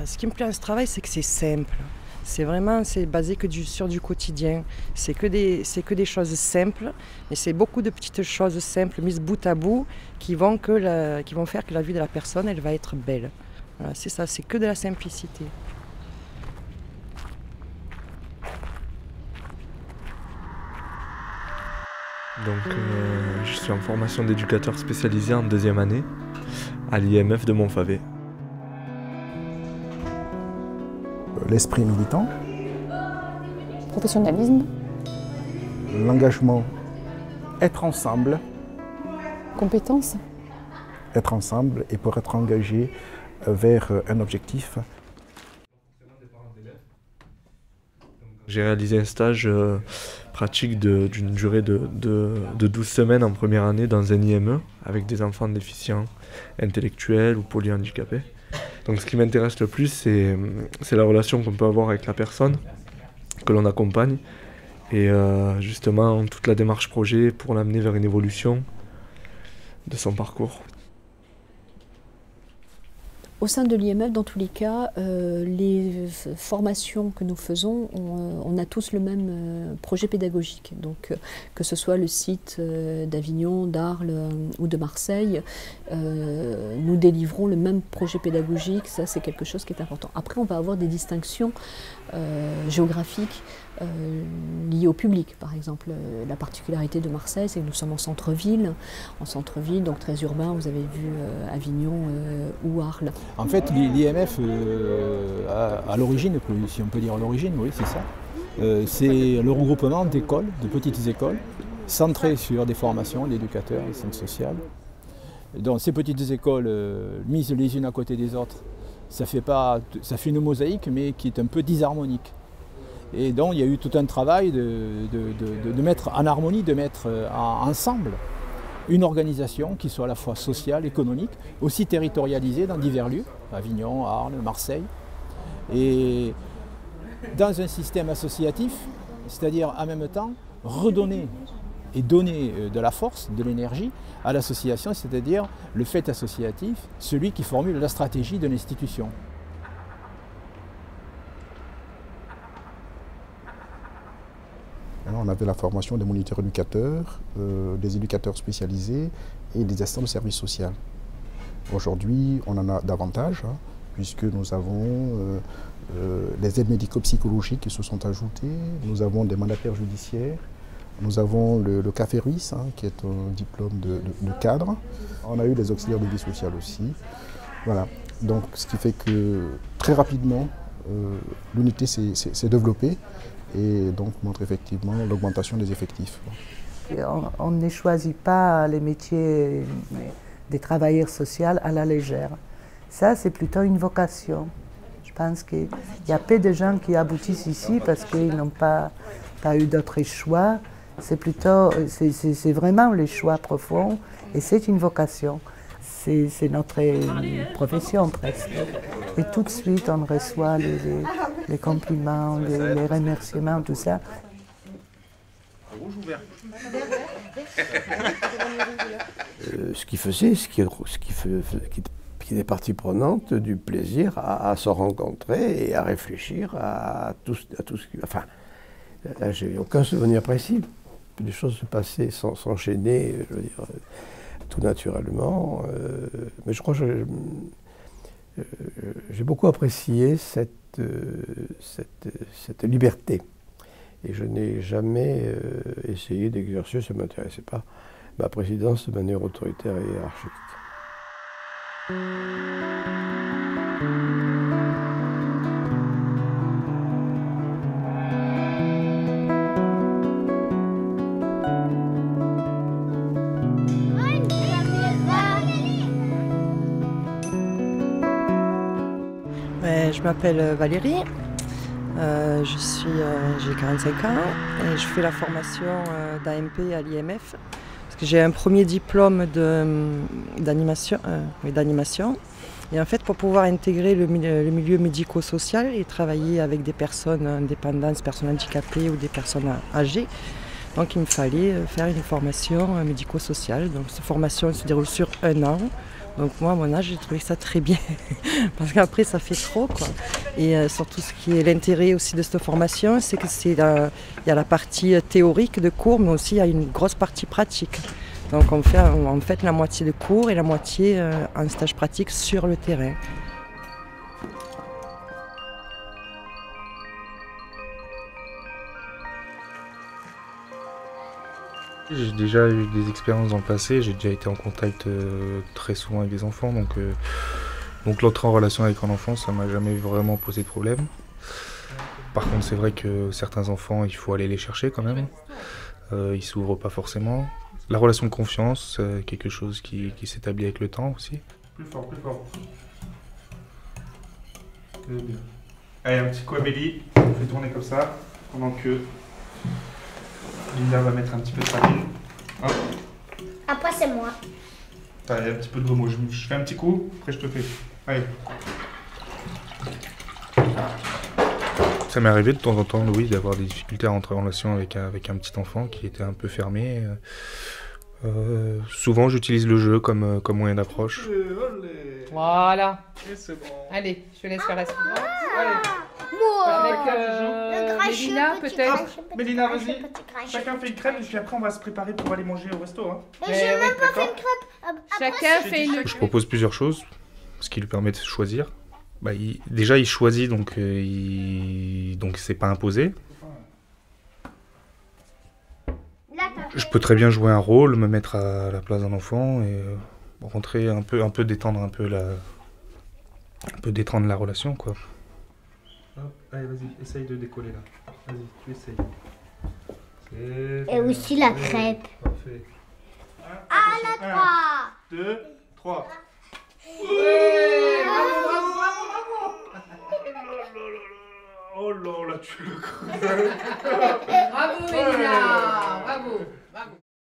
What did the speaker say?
Ce qui me plaît dans ce travail, c'est que c'est simple. C'est basé sur du quotidien. C'est que des choses simples, mais c'est beaucoup de petites choses simples mises bout à bout qui vont faire que la vie de la personne, elle va être belle. Voilà, c'est ça, c'est que de la simplicité. Donc, je suis en formation d'éducateur spécialisé en 2e année à l'IMF de Montfavet. L'esprit militant, professionnalisme, l'engagement, être ensemble, compétences, être ensemble et pour être engagé vers un objectif. J'ai réalisé un stage pratique d'une durée de 12 semaines en première année dans un IME avec des enfants déficients intellectuels ou polyhandicapés. Donc ce qui m'intéresse le plus, c'est la relation qu'on peut avoir avec la personne que l'on accompagne et justement toute la démarche projet pour l'amener vers une évolution de son parcours. Au sein de l'IMF, dans tous les cas, les formations que nous faisons, on a tous le même projet pédagogique. Donc, que ce soit le site d'Avignon, d'Arles ou de Marseille, nous délivrons le même projet pédagogique. Ça, c'est quelque chose qui est important. Après, on va avoir des distinctions géographiques liées au public. Par exemple, la particularité de Marseille, c'est que nous sommes en centre-ville, donc très urbain. Vous avez vu Avignon ou Arles. En fait, l'IMF, à l'origine, si on peut dire à l'origine, oui, c'est ça. C'est le regroupement d'écoles, de petites écoles, centrées sur des formations d'éducateurs et centres sociaux. Donc ces petites écoles, mises les unes à côté des autres, ça fait une mosaïque, mais qui est un peu disharmonique. Et donc il y a eu tout un travail de mettre en harmonie, de mettre ensemble une organisation qui soit à la fois sociale, économique, aussi territorialisée dans divers lieux, Avignon, Arles, Marseille, et dans un système associatif, c'est-à-dire en même temps redonner et donner de la force, de l'énergie à l'association, c'est-à-dire le fait associatif, celui qui formule la stratégie de l'institution. On avait la formation des moniteurs éducateurs, des éducateurs spécialisés et des assistants de services sociaux. Aujourd'hui, on en a davantage, puisque nous avons les aides médico-psychologiques qui se sont ajoutées, nous avons des mandataires judiciaires, nous avons le CAFERUIS, qui est un diplôme de cadre. On a eu les auxiliaires de vie sociale aussi. Voilà. Donc, ce qui fait que très rapidement, l'unité s'est développée et donc montre effectivement l'augmentation des effectifs. On ne choisit pas les métiers des travailleurs sociaux à la légère. Ça, c'est plutôt une vocation. Je pense qu'il y a peu de gens qui aboutissent ici parce qu'ils n'ont pas eu d'autres choix. C'est vraiment les choix profonds et c'est une vocation. C'est notre profession presque. Et tout de suite, on reçoit les compliments, les remerciements, tout ça. Ce qui faisait, ce qui était partie prenante du plaisir à se rencontrer et à réfléchir à tout ce qui... Enfin, là, j'ai aucun souvenir précis. Les choses se passaient s'enchaîner, je veux dire, tout naturellement. Mais je crois que j'ai beaucoup apprécié cette liberté. Et je n'ai jamais essayé d'exercer, ça ne m'intéressait pas, ma présidence de manière autoritaire et hiérarchique. Je m'appelle Valérie, j'ai 45 ans et je fais la formation d'AMP à l'IMF parce que j'ai un premier diplôme d'animation. Et en fait, pour pouvoir intégrer le milieu médico-social et travailler avec des personnes indépendantes, des personnes handicapées ou des personnes âgées, donc il me fallait faire une formation médico-sociale. Donc cette formation se déroule sur 1 an Donc moi, à mon âge, j'ai trouvé ça très bien. Parce qu'après, ça fait trop, quoi. Et surtout, ce qui est l'intérêt aussi de cette formation, c'est que il y a la partie théorique de cours, mais aussi il y a une grosse partie pratique. Donc on fait en fait la moitié de cours et la moitié en stage pratique sur le terrain. J'ai déjà eu des expériences dans le passé, j'ai déjà été en contact très souvent avec des enfants, donc l'entrée en relation avec un enfant, ça m'a jamais vraiment posé de problème. Par contre, c'est vrai que certains enfants, il faut aller les chercher quand même. Ils s'ouvrent pas forcément. La relation de confiance, quelque chose qui s'établit avec le temps aussi. Plus fort, plus fort. Bien. Allez, un petit coup Amélie, on fait tourner comme ça, pendant que Linda va mettre un petit peu de farine. Hop. Après, c'est moi. Allez, un petit peu de gomme. Je fais un petit coup, après je te fais. Allez. Ça m'est arrivé de temps en temps, oui, d'avoir des difficultés à entrer en relation avec un petit enfant qui était un peu fermé. Souvent, j'utilise le jeu comme moyen d'approche. Voilà. Et c'est bon. Allez, je te laisse faire la suivante. Moi. Avec Mélina, peut-être. Mélina, vas-y. Chacun fait une crêpe et puis après on va se préparer pour aller manger au resto. Hein. Mais j'ai même pas fait une crêpe. Chacun fait une Je propose plusieurs choses, ce qui lui permet de choisir. Déjà, il choisit, donc c'est pas imposé. Je peux très bien jouer un rôle, me mettre à la place d'un enfant et rentrer un peu détendre détendre la relation, quoi. Hop, allez, vas-y, essaye de décoller là. Vas-y, tu essayes. Et aussi la crêpe. Parfait. Ah, la 3. 2, 3. Oh là là, tu le creux. Bravo Mélina, bravo.